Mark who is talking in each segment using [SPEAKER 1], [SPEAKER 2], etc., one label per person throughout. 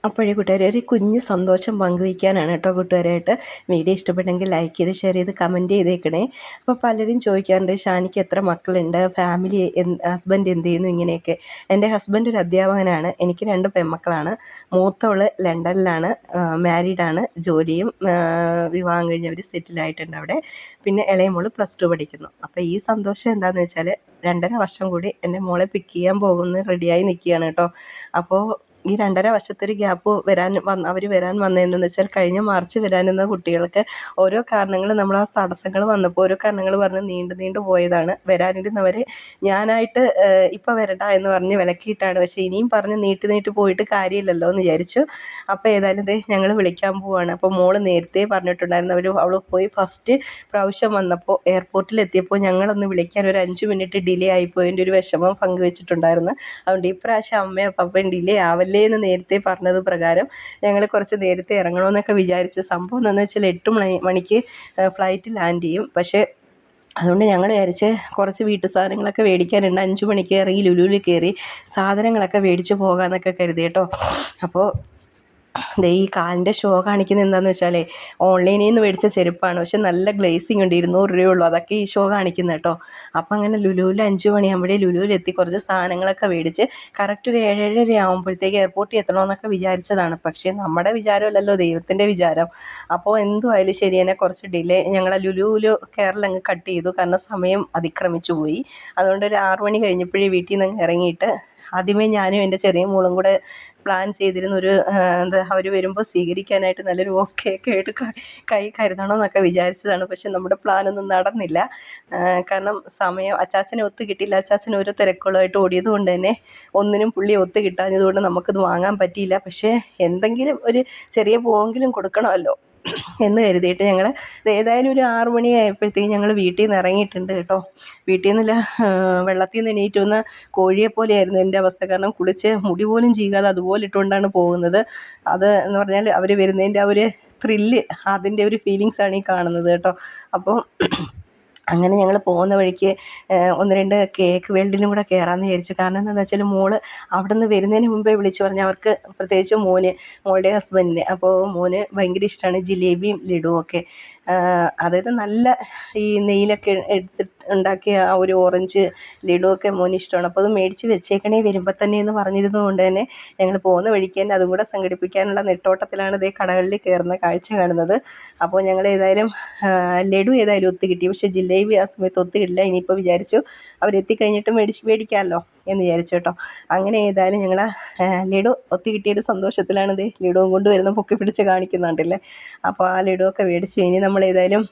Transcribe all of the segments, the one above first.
[SPEAKER 1] അപ്പോഴേ കൂട്ടുകാരെ ഒരു കുഞ്ഞ് സന്തോഷം പങ്കുവയ്ക്കാനാണ് കേട്ടോ കൂട്ടുകാരായിട്ട്. വീഡിയോ ഇഷ്ടപ്പെട്ടെങ്കിൽ ലൈക്ക് ചെയ്ത് ഷെയർ ചെയ്ത് കമൻറ്റ് ചെയ്തേക്കണേ. അപ്പോൾ പലരും ചോദിക്കാറുണ്ട് ഷാനിക്ക് എത്ര മക്കളുണ്ട്, ഫാമിലി ഹസ്ബൻഡ് എന്ത് ചെയ്യുന്നു ഇങ്ങനെയൊക്കെ. എൻ്റെ ഹസ്ബൻഡ് ഒരു അധ്യാപകനാണ്. എനിക്ക് 2 പെൺമക്കളാണ്. മൂത്തവൾ ലണ്ടനിലാണ്, മാരീഡാണ്, ജോലിയും വിവാഹം കഴിഞ്ഞവർ സെറ്റിലായിട്ടുണ്ട് അവിടെ. പിന്നെ ഇളയ മോള് +2 പഠിക്കുന്നു. അപ്പോൾ ഈ സന്തോഷം എന്താണെന്ന് വെച്ചാൽ 2.5 വർഷം കൂടി എൻ്റെ മോളെ പിക്ക് ചെയ്യാൻ പോകുന്ന റെഡിയായി നിൽക്കുകയാണ് കേട്ടോ. അപ്പോൾ ഈ 2.5 വർഷത്തെ ഒരു ഗ്യാപ്പ് അവർ വരാൻ വന്നതെന്ന് വെച്ചാൽ കഴിഞ്ഞ മാർച്ച് വരാനിരുന്ന കുട്ടികൾക്ക് ഓരോ കാരണങ്ങൾ നമ്മൾ ആ തടസ്സങ്ങൾ വന്നപ്പോൾ ഓരോ കാരണങ്ങൾ പറഞ്ഞ് നീണ്ടു പോയതാണ്. വരാനിരുന്നവർ ഞാനായിട്ട് ഇപ്പം വരണ്ട എന്ന് പറഞ്ഞ് വിലക്കിയിട്ടാണ്. പക്ഷേ ഇനിയും പറഞ്ഞ് നീട്ടി പോയിട്ട് കാര്യമില്ലല്ലോ എന്ന് വിചാരിച്ചു. അപ്പോൾ ഏതായാലും ഞങ്ങൾ വിളിക്കാൻ പോവുകയാണ്. അപ്പോൾ മോള് നേരത്തെ പറഞ്ഞിട്ടുണ്ടായിരുന്നു അവൾ പോയി ഫസ്റ്റ് പ്രാവശ്യം വന്നപ്പോൾ എയർപോർട്ടിലെത്തിയപ്പോൾ ഞങ്ങളൊന്ന് വിളിക്കാൻ ഒരു 5 മിനിറ്റ് ഡിലേ ആയിപ്പോയതിൻ്റെ ഒരു വിഷമം പങ്കുവെച്ചിട്ടുണ്ടായിരുന്നു. അതുകൊണ്ട് ഈ പ്രാവശ്യം അമ്മയും പപ്പയും ഡിലേ ആവല്ലേ എന്ന് നേരത്തെ പറഞ്ഞത് പ്രകാരം ഞങ്ങൾ കുറച്ച് നേരത്തെ ഇറങ്ങണമെന്നൊക്കെ വിചാരിച്ചു. സംഭവം എന്താണെന്ന് വെച്ചാൽ 8 മണിക്ക് ഫ്ലൈറ്റ് ലാൻഡ് ചെയ്യും. പക്ഷേ അതുകൊണ്ട് ഞങ്ങൾ വിചാരിച്ച് കുറച്ച് വീട്ടു സാധനങ്ങളൊക്കെ മേടിക്കാനുണ്ട്. 5 മണിക്ക് ഇറങ്ങി ലുലുവിൽ കയറി സാധനങ്ങളൊക്കെ മേടിച്ച് പോകാമെന്നൊക്കെ കരുതി കേട്ടോ. അപ്പോൾ ഈ കാലിൻ്റെ ഷോ കാണിക്കുന്നത് എന്താണെന്ന് വെച്ചാൽ ഓൺലൈനിൽ നിന്ന് മേടിച്ച ചെരുപ്പാണ്. പക്ഷെ നല്ല ഗ്ലേസിങ് ഉണ്ട്, 200 രൂപയുള്ളൂ. അതൊക്കെ ഈ ഷോ കാണിക്കുന്നത് കേട്ടോ. അപ്പം അങ്ങനെ ലുലുവിൽ 5 മണിയാകുമ്പോഴേ ലുലുവിലെത്തി കുറച്ച് സാധനങ്ങളൊക്കെ മേടിച്ച് കറക്റ്റ് ഒരു 7:30 ആകുമ്പോഴത്തേക്ക് എയർപോർട്ടിൽ എത്തണമെന്നൊക്കെ വിചാരിച്ചതാണ്. പക്ഷേ നമ്മുടെ വിചാരമല്ലല്ലോ ദൈവത്തിൻ്റെ വിചാരം. അപ്പോൾ എന്തുമായാലും ശരി തന്നെ കുറച്ച് ഡിലേ ഞങ്ങൾ ലുലുവിൽ കേരളം കട്ട് ചെയ്തു. കാരണം സമയം അതിക്രമിച്ചു പോയി. അതുകൊണ്ട് ഒരു 6 മണി കഴിഞ്ഞപ്പോഴേ വീട്ടിൽ നിന്ന് ഇറങ്ങിയിട്ട് ആദ്യമേ ഞാനും എൻ്റെ ചെറിയ മോളും കൂടെ പ്ലാൻ ചെയ്തിരുന്ന ഒരു അവർ വരുമ്പോൾ സ്വീകരിക്കാനായിട്ട് നല്ലൊരു ഓക്കെയൊക്കെ ആയിട്ട് കൈ കരുതണമെന്നൊക്കെ വിചാരിച്ചതാണ്. പക്ഷെ നമ്മുടെ പ്ലാനൊന്നും നടന്നില്ല. കാരണം സമയം അച്ചാച്ചനെ ഒത്തു കിട്ടിയില്ല. അച്ചാച്ചൻ ഓരോ തിരക്കുകളായിട്ട് ഓടിയത് കൊണ്ട് തന്നെ ഒന്നിനും പുള്ളി ഒത്തു കിട്ടാഞ്ഞതുകൊണ്ട് നമുക്കിത് വാങ്ങാൻ പറ്റിയില്ല. പക്ഷേ എന്തെങ്കിലും ഒരു ചെറിയ പൂവെങ്കിലും കൊടുക്കണമല്ലോ എന്ന് കരുതിയിട്ട് ഞങ്ങൾ ഏതായാലും ഒരു 6 മണിയായപ്പോഴത്തേക്കും ഞങ്ങൾ വീട്ടിൽ നിന്ന് ഇറങ്ങിയിട്ടുണ്ട് കേട്ടോ. വീട്ടിൽ നിന്നില്ല, വെള്ളത്തിൽ നിന്ന് എണീറ്റ് വന്ന കോഴിയെപ്പോലെയായിരുന്നു എൻ്റെ അവസ്ഥ. കാരണം കുളിച്ച് മുടി പോലും ചീകാതെ അതുപോലെ ഇട്ടുകൊണ്ടാണ് പോകുന്നത്. അത് എന്ന് പറഞ്ഞാൽ അവർ വരുന്നതിൻ്റെ ആ ഒരു ത്രില്ല്, അതിൻ്റെ ഒരു ഫീലിങ്സാണ് ഈ കാണുന്നത് കേട്ടോ. അപ്പോൾ അങ്ങനെ ഞങ്ങൾ പോകുന്ന വഴിക്ക് 1-2 കേക്ക് വേൾഡിലും കൂടെ കയറാമെന്ന് വിചാരിച്ചു. കാരണം എന്താണെന്ന് വെച്ചാൽ മോള് അവിടെ നിന്ന് വരുന്നതിന് മുമ്പേ വിളിച്ചു പറഞ്ഞു. അവർക്ക് പ്രത്യേകിച്ച് മോളുടെ ഹസ്ബൻഡിന്. അപ്പോൾ മോന് ഭയങ്കര ഇഷ്ടമാണ് ജിലേബിയും ലഡുവും ഒക്കെ. അതായത് നല്ല ഈ നെയ്യിലൊക്കെ എടുത്തിട്ട് ഉണ്ടാക്കിയ ആ ഒരു ഓറഞ്ച് ലഡുവൊക്കെ മോന് ഇഷ്ടമാണ്. അപ്പോൾ അത് മേടിച്ച് വെച്ചേക്കണേ വരുമ്പോൾ തന്നെ എന്ന് പറഞ്ഞിരുന്നത് കൊണ്ട് തന്നെ ഞങ്ങൾ പോകുന്ന വഴിക്ക് തന്നെ അതും കൂടെ സംഘടിപ്പിക്കാനുള്ള നെട്ടോട്ടത്തിലാണ് ഇതേ കടകളിൽ കയറുന്ന കാഴ്ച കാണുന്നത്. അപ്പോൾ ഞങ്ങൾ ഏതായാലും ലഡു ഏതായാലും ഒത്തു കിട്ടി. പക്ഷേ ജിലേബി ആ സമയത്ത് ഒത്തു കിട്ടില്ല. ഇനിയിപ്പോൾ വിചാരിച്ചു അവരെത്തിക്കഴിഞ്ഞിട്ട് മേടിക്കാമല്ലോ എന്ന് വിചാരിച്ചു കേട്ടോ. അങ്ങനെ ഏതായാലും ഞങ്ങൾ ലഡു ഒത്തു കിട്ടിയൊരു സന്തോഷത്തിലാണ് ഇത് ലഡുവും കൊണ്ട് വരുന്ന പൊക്കി പിടിച്ച് കാണിക്കുന്നുണ്ടല്ലേ. അപ്പോൾ ആ ലഡുവൊക്കെ മേടിച്ചു. ഇനി നമ്മൾ ഏതായാലും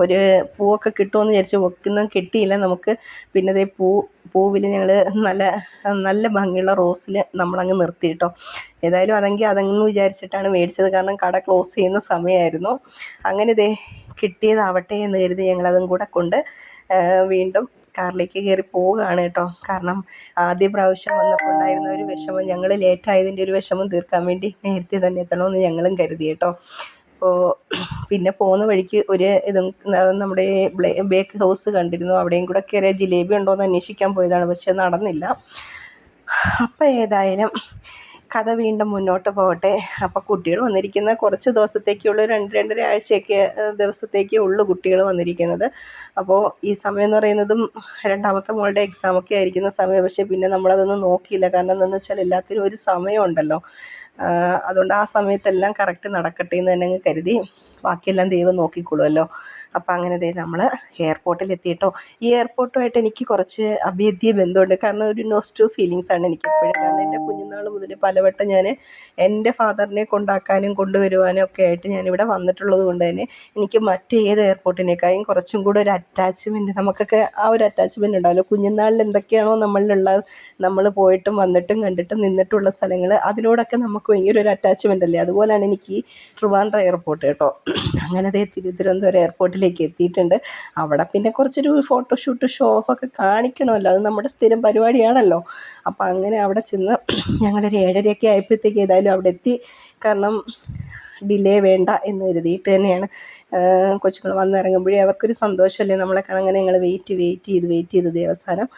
[SPEAKER 1] ഒരു പൂവൊക്കെ കിട്ടുമെന്ന് വിചാരിച്ചു. ഒന്നും കിട്ടിയില്ല നമുക്ക്. പിന്നെ അതേ പൂവിൽ ഞങ്ങൾ നല്ല ഭംഗിയുള്ള റോസിൽ നമ്മളങ്ങ് നിർത്തി കേട്ടോ. ഏതായാലും അതങ്ങ് വിചാരിച്ചിട്ടാണ് മേടിച്ചത്. കാരണം കട ക്ലോസ് ചെയ്യുന്ന സമയമായിരുന്നു. അങ്ങനെ കിട്ടിയതാവട്ടെ എന്ന് കരുതി ഞങ്ങളതും കൂടെ കൊണ്ട് വീണ്ടും കാറിലേക്ക് കയറി പോവുകയാണ് കേട്ടോ. കാരണം ആദ്യ പ്രാവശ്യം വന്നപ്പോൾ ഉണ്ടായിരുന്ന ഒരു വിഷമം, ഞങ്ങൾ ലേറ്റായതിൻ്റെ ഒരു വിഷമം തീർക്കാൻ വേണ്ടി നേരത്തെ തന്നെ എത്തണമെന്ന് ഞങ്ങളും കരുതി കേട്ടോ. അപ്പോൾ പിന്നെ പോകുന്ന വഴിക്ക് നമ്മുടെ ബേക്ക് ഹൗസ് കണ്ടിരുന്നു. അവിടെയും കൂടെ കയറിയ ജിലേബി ഉണ്ടോ എന്ന് അന്വേഷിക്കാൻ പോയതാണ്. പക്ഷെ നടന്നില്ല. അപ്പോൾ ഏതായാലും കഥ വീണ്ടും മുന്നോട്ട് പോകട്ടെ. അപ്പോൾ കുട്ടികൾ വന്നിരിക്കുന്ന കുറച്ച് ദിവസത്തേക്കുള്ള 2-2.5 ആഴ്ചയൊക്കെ ദിവസത്തേക്കേ ഉള്ളൂ കുട്ടികൾ വന്നിരിക്കുന്നത്. അപ്പോൾ ഈ സമയം എന്ന് പറയുന്നതും രണ്ടാമത്തെ മോളുടെ എക്സാമൊക്കെ ആയിരിക്കുന്ന സമയം. പക്ഷേ പിന്നെ നമ്മളതൊന്നും നോക്കിയില്ല. കാരണം എന്താണെന്ന് വെച്ചാൽ എല്ലാത്തിനും ഒരു സമയമുണ്ടല്ലോ. അതുകൊണ്ട് ആ സമയത്തെല്ലാം കറക്റ്റ് നടക്കട്ടെ എന്ന് തന്നെ അങ്ങ് കരുതി. ബാക്കിയെല്ലാം ദൈവം നോക്കിക്കൊള്ളുമല്ലോ. അപ്പം അങ്ങനെ നമ്മൾ എയർപോർട്ടിലെത്തിയിട്ടോ. ഈ എയർപോർട്ടുമായിട്ട് എനിക്ക് കുറച്ച് അഭേദ്യ ബന്ധമുണ്ട്. കാരണം ഒരു നോസ്റ്റു ഫീലിങ്സാണ് എനിക്കെപ്പോഴും. കാരണം എൻ്റെ കുഞ്ഞുനാൾ മുതൽ പലവട്ടം ഞാൻ എൻ്റെ ഫാദറിനെ കൊണ്ടാക്കാനും കൊണ്ടുവരുവാനും ഒക്കെ ആയിട്ട് ഞാനിവിടെ വന്നിട്ടുള്ളത് കൊണ്ട് തന്നെ എനിക്ക് മറ്റേത് എയർപോർട്ടിനേക്കാളും കുറച്ചും കൂടെ ഒരു അറ്റാച്ച്മെൻറ്റ്, നമുക്കൊക്കെ ആ ഒരു അറ്റാച്ച്മെൻറ്റ് ഉണ്ടാവില്ല. കുഞ്ഞുനാളിൽ എന്തൊക്കെയാണോ നമ്മളിലുള്ളത്, നമ്മൾ പോയിട്ടും വന്നിട്ടും കണ്ടിട്ടും നിന്നിട്ടുള്ള സ്ഥലങ്ങൾ, അതിനോടൊക്കെ നമുക്ക് ഭയങ്കര ഒരു അറ്റാച്ച്മെൻ്റ് അല്ലേ. അതുപോലെയാണ് എനിക്ക് ഈ ട്രിവാൻഡ്രം എയർപോർട്ട് കേട്ടോ. അങ്ങനെ തിരുവനന്തപുരം എയർപോർട്ടിലേക്ക് എത്തിയിട്ടുണ്ട്. അവിടെ പിന്നെ കുറച്ചൊരു ഫോട്ടോഷൂട്ട് ഷോ ഓഫൊക്കെ കാണിക്കണമല്ലോ, അത് നമ്മുടെ സ്ഥിരം പരിപാടിയാണല്ലോ. അപ്പോൾ അങ്ങനെ അവിടെ ചെന്ന് ഞങ്ങളൊരു 7:30 ആയപ്പോഴത്തേക്ക് ഏതായാലും അവിടെ എത്തി. കാരണം ഡിലേ വേണ്ട എന്ന് കരുതിയിട്ട് തന്നെയാണ്. കൊച്ചുങ്ങൾ വന്നിറങ്ങുമ്പോഴേ അവർക്കൊരു സന്തോഷമല്ലേ നമ്മളെ കാണാൻ. അങ്ങനെ ഞങ്ങൾ വെയിറ്റ് ചെയ്ത് അവസാനം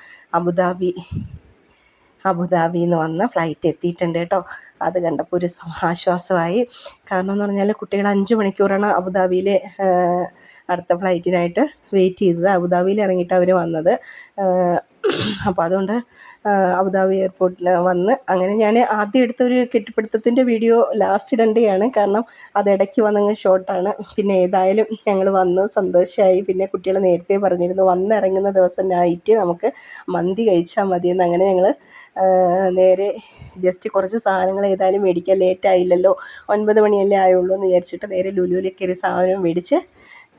[SPEAKER 1] അബുദാബിയിൽ നിന്ന് വന്ന് ഫ്ലൈറ്റ് എത്തിയിട്ടുണ്ട് കേട്ടോ. അത് കണ്ടപ്പോൾ ഒരു ആശ്വാസമായി. കാരണം എന്ന് പറഞ്ഞാൽ കുട്ടികൾ 5 മണിക്കൂറാണ് അബുദാബിയിൽ അടുത്ത ഫ്ലൈറ്റിനായിട്ട് വെയിറ്റ് ചെയ്തത്. അബുദാബിയിൽ ഇറങ്ങിയിട്ട് അവർ വന്നത്. അപ്പോൾ അതുകൊണ്ട് അബുദാബി എയർപോർട്ടിൽ വന്ന് അങ്ങനെ ഞാൻ ആദ്യം എടുത്തൊരു കെട്ടിപ്പിടുത്തത്തിൻ്റെ വീഡിയോ ലാസ്റ്റ് ഇടേണ്ടതാണ്. കാരണം അത് ഇടയ്ക്ക് വന്നങ്ങ് ഷോർട്ടാണ്. പിന്നെ ഏതായാലും ഞങ്ങൾ വന്നു, സന്തോഷമായി. പിന്നെ കുട്ടികൾ നേരത്തെ പറഞ്ഞിരുന്നു വന്നിറങ്ങുന്ന ദിവസം നൈറ്റ് നമുക്ക് മന്തി കഴിച്ചാൽ മതിയെന്ന്. അങ്ങനെ ഞങ്ങൾ നേരെ ജസ്റ്റ് കുറച്ച് സാധനങ്ങൾ ഏതായാലും മേടിക്കാൻ ലേറ്റായില്ലല്ലോ, 9 മണിയല്ലേ ആയുള്ളൂ എന്ന് വിചാരിച്ചിട്ട് നേരെ ലുലുവിലേക്ക് ഒരു സാധനം മേടിച്ച്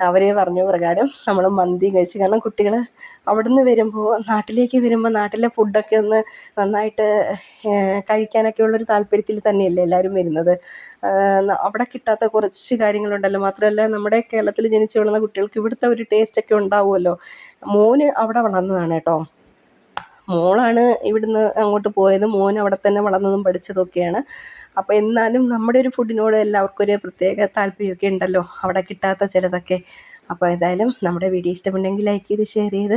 [SPEAKER 1] അവർ പറഞ്ഞ പ്രകാരം നമ്മൾ മന്തി കഴിച്ചു. കാരണം കുട്ടികൾ അവിടുന്ന് വരുമ്പോൾ നാട്ടിലേക്ക് വരുമ്പോൾ നാട്ടിലെ ഫുഡൊക്കെ ഒന്ന് നന്നായിട്ട് കഴിക്കാനൊക്കെ ഉള്ളൊരു താല്പര്യത്തിൽ തന്നെയല്ലേ എല്ലാവരും വരുന്നത്. അവിടെ കിട്ടാത്ത കുറച്ച് കാര്യങ്ങളുണ്ടല്ലോ. മാത്രമല്ല നമ്മുടെ കേരളത്തിൽ ജനിച്ചു വളർന്ന കുട്ടികൾക്ക് ഇവിടുത്തെ ഒരു ടേസ്റ്റൊക്കെ ഉണ്ടാവുമല്ലോ. മോന് അവിടെ വളർന്നതാണ് കേട്ടോ. മോളാണ് ഇവിടുന്ന് അങ്ങോട്ട് പോയത്, മോൻ അവിടെ തന്നെ വളർന്നതും പഠിച്ചതൊക്കെയാണ്. അപ്പോൾ എന്നാലും നമ്മുടെ ഒരു ഫുഡിനോട് എല്ലാവർക്കും ഒരു പ്രത്യേക താല്പര്യമൊക്കെ ഉണ്ടല്ലോ, അവിടെ കിട്ടാത്ത ചിലതൊക്കെ. അപ്പോൾ ഏതായാലും നമ്മുടെ വീഡിയോ ഇഷ്ടമുണ്ടെങ്കിൽ ലൈക്ക് ചെയ്ത് ഷെയർ ചെയ്ത്